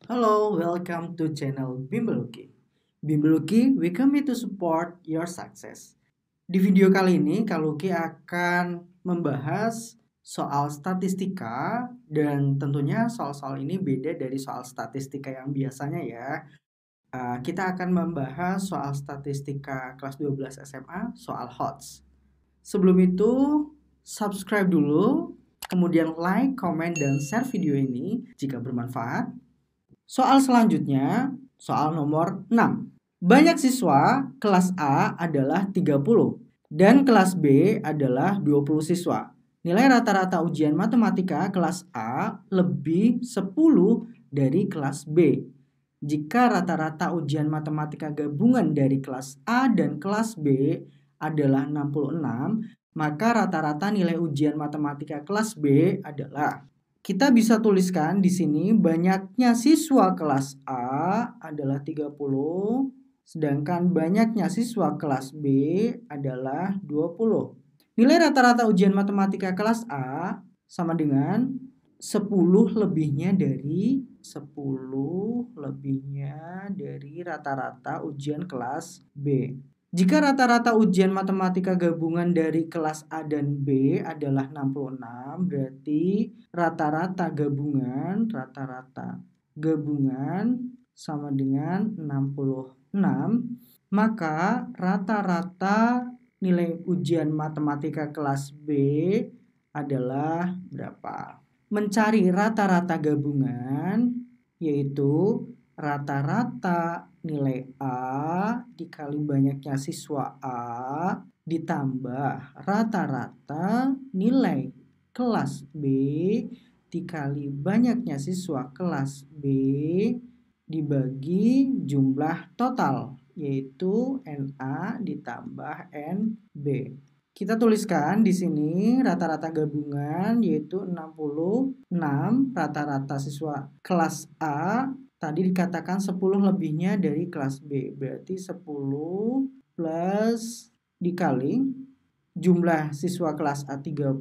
Hello, welcome to channel Bimbeluki. Bimbeluki, we come here to support your success. Di video kali ini, Kak Luki akan membahas soal statistika dan tentunya soal-soal ini beda dari soal statistika yang biasanya ya. Kita akan membahas soal statistika kelas 12 SMA, soal HOTS. Sebelum itu, subscribe dulu, kemudian like, comment, dan share video ini jika bermanfaat. Soal selanjutnya, soal nomor 6. Banyak siswa kelas A adalah 30 dan kelas B adalah 20 siswa. Nilai rata-rata ujian matematika kelas A lebih 10 dari kelas B. Jika rata-rata ujian matematika gabungan dari kelas A dan kelas B adalah 66, maka rata-rata nilai ujian matematika kelas B adalah, kita bisa tuliskan di sini banyaknya siswa kelas A adalah 30, sedangkan banyaknya siswa kelas B adalah 20. Nilai rata-rata ujian matematika kelas A sama dengan 10 lebihnya dari rata-rata ujian kelas B. Jika rata-rata ujian matematika gabungan dari kelas A dan B adalah 66, berarti rata-rata gabungan sama dengan 66, maka rata-rata nilai ujian matematika kelas B adalah berapa? Mencari rata-rata gabungan, yaitu rata-rata nilai A dikali banyaknya siswa A ditambah rata-rata nilai kelas B dikali banyaknya siswa kelas B dibagi jumlah total, yaitu NA ditambah NB. Kita tuliskan di sini rata-rata gabungan yaitu 66, rata-rata siswa kelas A tadi dikatakan 10 lebihnya dari kelas B. Berarti 10 plus dikali jumlah siswa kelas A 30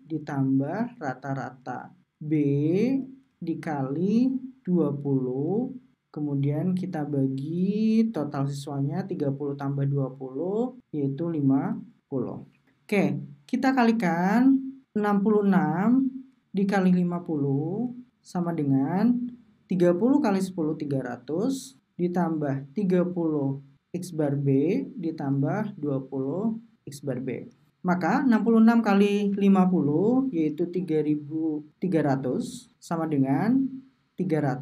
ditambah rata-rata B dikali 20. Kemudian kita bagi total siswanya 30 tambah 20 yaitu 50. Oke, kita kalikan 66 dikali 50 sama dengan 30 kali 10 300 ditambah 30 X bar B ditambah 20 X bar B. Maka 66 kali 50 yaitu 3300 sama dengan 300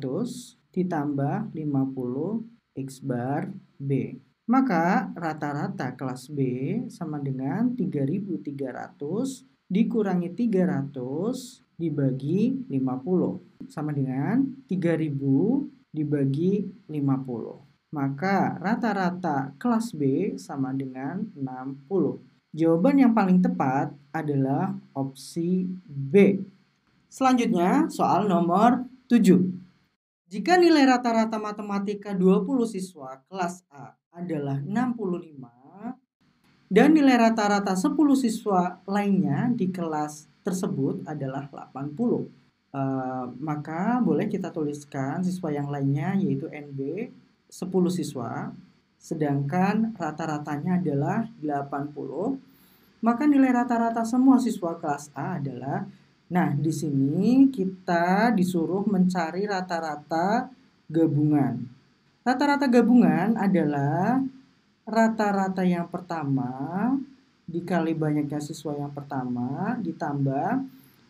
ditambah 50 X bar B. Maka rata-rata kelas B sama dengan 3300 dikurangi 300 dibagi 50 sama dengan 3000 dibagi 50. Maka rata-rata kelas B sama dengan 60. Jawaban yang paling tepat adalah opsi B. Selanjutnya soal nomor 7. Jika nilai rata-rata matematika 20 siswa kelas A adalah 65 dan nilai rata-rata 10 siswa lainnya di kelas tersebut adalah 80, maka boleh kita tuliskan siswa yang lainnya yaitu NB 10 siswa, sedangkan rata-ratanya adalah 80, maka nilai rata-rata semua siswa kelas A adalah, nah di sini kita disuruh mencari rata-rata gabungan. Rata-rata gabungan adalah rata-rata yang pertama dikali banyaknya siswa yang pertama ditambah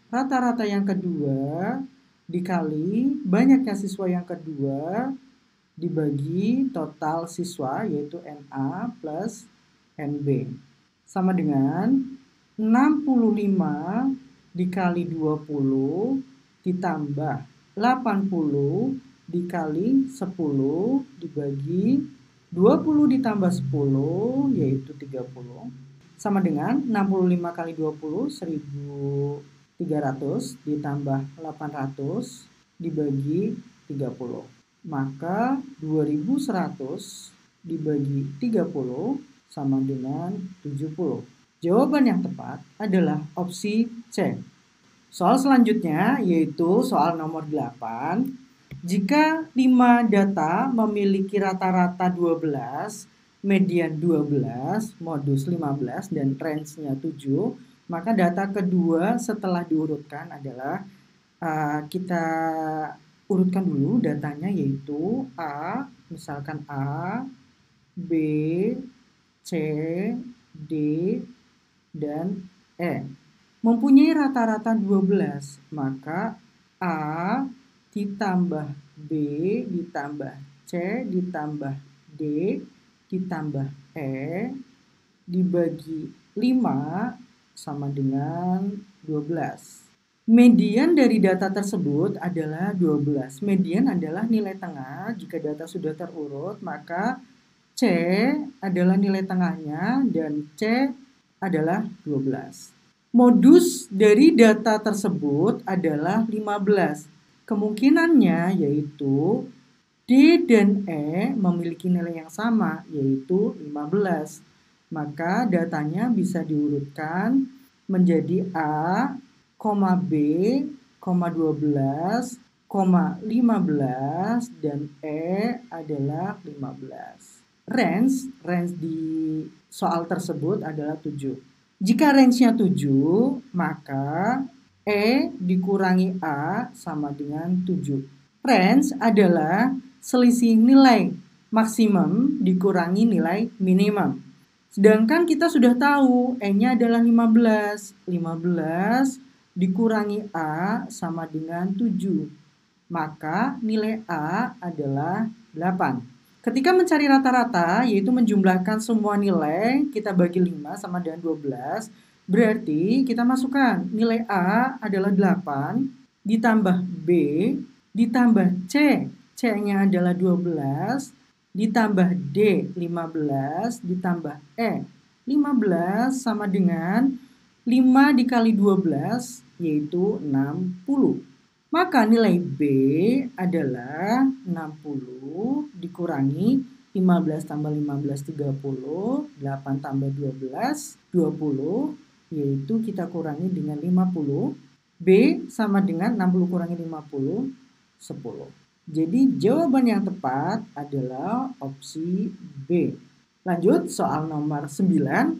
rata-rata yang kedua dikali banyaknya siswa yang kedua dibagi total siswa yaitu NA plus NB. Sama dengan 65 dikali 20 ditambah 80 dikali 10 dibagi 20 ditambah 10 yaitu 30 sama dengan 65 kali 20 1300 ditambah 800 dibagi 30. Maka 2100 dibagi 30 sama dengan 70. Jawaban yang tepat adalah opsi C. Soal selanjutnya yaitu soal nomor 8. Jika 5 data memiliki rata-rata 12, median 12, modus 15, dan range-nya 7, maka data kedua setelah diurutkan adalah kita urutkan dulu datanya yaitu A, misalkan A, B, C, D, dan E. Mempunyai rata-rata 12, maka A ditambah B ditambah C ditambah D ditambah E dibagi 5 sama dengan 12. Median dari data tersebut adalah 12. Median adalah nilai tengah. Jika data sudah terurut, maka C adalah nilai tengahnya dan C adalah 12. Modus dari data tersebut adalah 15. Kemungkinannya yaitu D dan E memiliki nilai yang sama, yaitu 15. Maka datanya bisa diurutkan menjadi A, B, 12, 15, dan E adalah 15. Range di soal tersebut adalah 7. Jika range-nya 7, maka E dikurangi A sama dengan 7. Range adalah selisih nilai maksimum dikurangi nilai minimum. Sedangkan kita sudah tahu E-nya adalah 15. 15 dikurangi A sama dengan 7. Maka nilai A adalah 8. Ketika mencari rata-rata, yaitu menjumlahkan semua nilai, kita bagi 5 sama dengan 12. Berarti kita masukkan nilai A adalah 8, ditambah B, ditambah C. C-nya adalah 12, ditambah D 15, ditambah E 15 sama dengan 5 dikali 12 yaitu 60. Maka nilai B adalah 60 dikurangi 15 tambah 15 30, 8 tambah 12 20, yaitu kita kurangi dengan 50. B sama dengan 60 kurangi 50 10. Jadi jawaban yang tepat adalah opsi B. Lanjut soal nomor 9.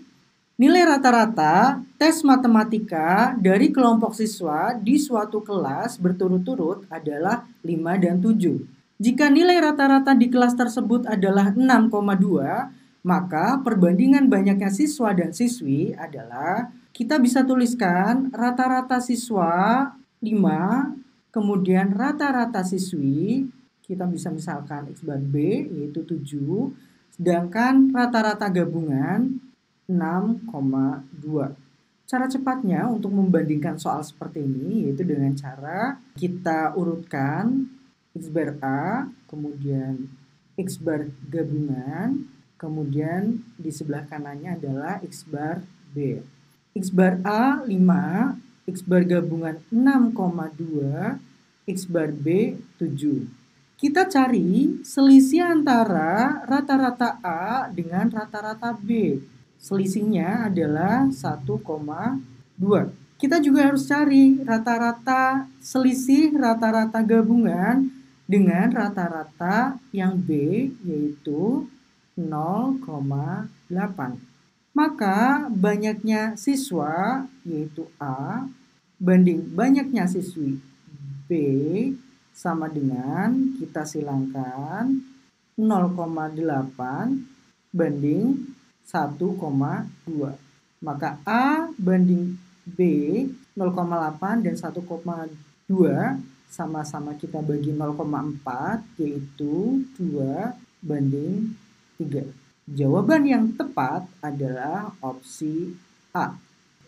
Nilai rata-rata tes matematika dari kelompok siswa di suatu kelas berturut-turut adalah 5 dan 7. Jika nilai rata-rata di kelas tersebut adalah 6,2, maka perbandingan banyaknya siswa dan siswi adalah, kita bisa tuliskan rata-rata siswa 5, kemudian rata-rata siswi, kita bisa misalkan X bar B yaitu 7, sedangkan rata-rata gabungan 6,2. Cara cepatnya untuk membandingkan soal seperti ini yaitu dengan cara kita urutkan X bar A, kemudian X bar gabungan, kemudian di sebelah kanannya adalah X bar B. X bar A 5, X bar gabungan 6,2, X bar B 7. Kita cari selisih antara rata-rata A dengan rata-rata B. Selisihnya adalah 1,2. Kita juga harus cari rata-rata selisih rata-rata gabungan dengan rata-rata yang B yaitu 0,8. Maka banyaknya siswa yaitu A banding banyaknya siswi B sama dengan kita silangkan 0,8 banding 1,2. Maka A banding B 0,8 dan 1,2 sama-sama kita bagi 0,4 yaitu 2 banding 3. Jawaban yang tepat adalah opsi A.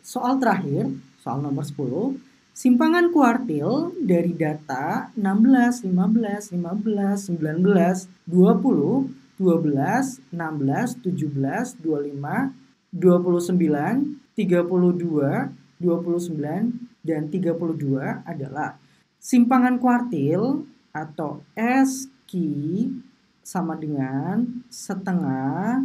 Soal terakhir, soal nomor 10. Simpangan kuartil dari data 16, 15, 15, 19, 20, 12, 16, 17, 25, 29, 32, 29, dan 32 adalah simpangan kuartil atau SQ sama dengan setengah,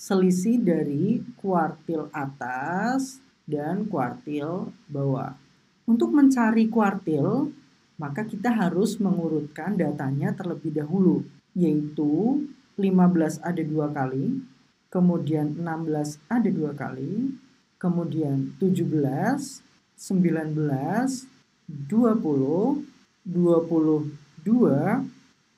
selisih dari kuartil atas dan kuartil bawah. Untuk mencari kuartil, maka kita harus mengurutkan datanya terlebih dahulu, yaitu 15 ada 2 kali, kemudian 16 ada 2 kali, kemudian 17, 19, 20, 22,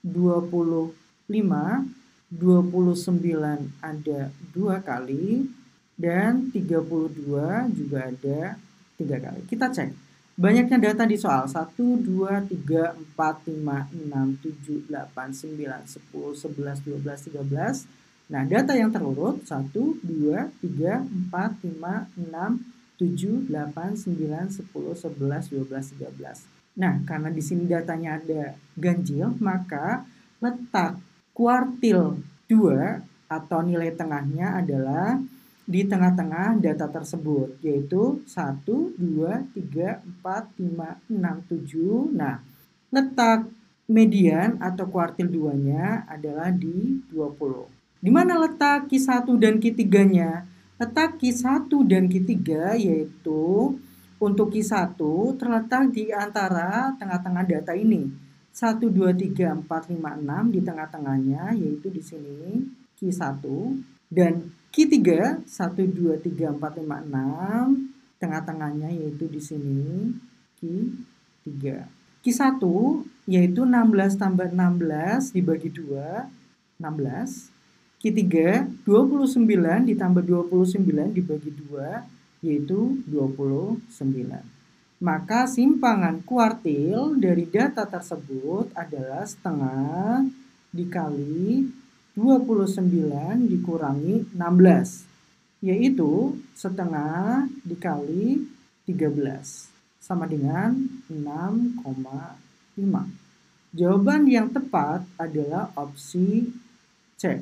25, 29 ada 2 kali, dan 32 juga ada 3 kali. Kita cek. Banyaknya data di soal 1, 2, 3, 4, 5, 6, 7, 8, 9, 10, 11, 12, 13. Nah, data yang terurut 1, 2, 3, 4, 5, 6, 7, 8, 9, 10, 11, 12, 13. Nah, karena di sini datanya ada ganjil, maka letak kuartil 2 atau nilai tengahnya adalah di tengah-tengah data tersebut, yaitu 1, 2, 3, 4, 5, 6, 7. Nah, letak median atau kuartil 2-nya adalah di 20. Di mana letak Q1 dan Q3-nya? Letak Q1 dan Q3 yaitu untuk Q1 terletak di antara tengah-tengah data ini. 1, 2, 3, 4, 5, 6 di tengah-tengahnya, yaitu di sini Q1. Dan Q3, 1, 2, 3, 4, 5, 6, tengah-tengahnya yaitu di sini Q3. Q1 yaitu 16 tambah 16 dibagi 2, 16. Q3, 29 ditambah 29 dibagi 2, yaitu 29. Maka simpangan kuartil dari data tersebut adalah setengah dikali 29 dikurangi 16, yaitu setengah dikali 13, sama dengan 6,5. Jawaban yang tepat adalah opsi C.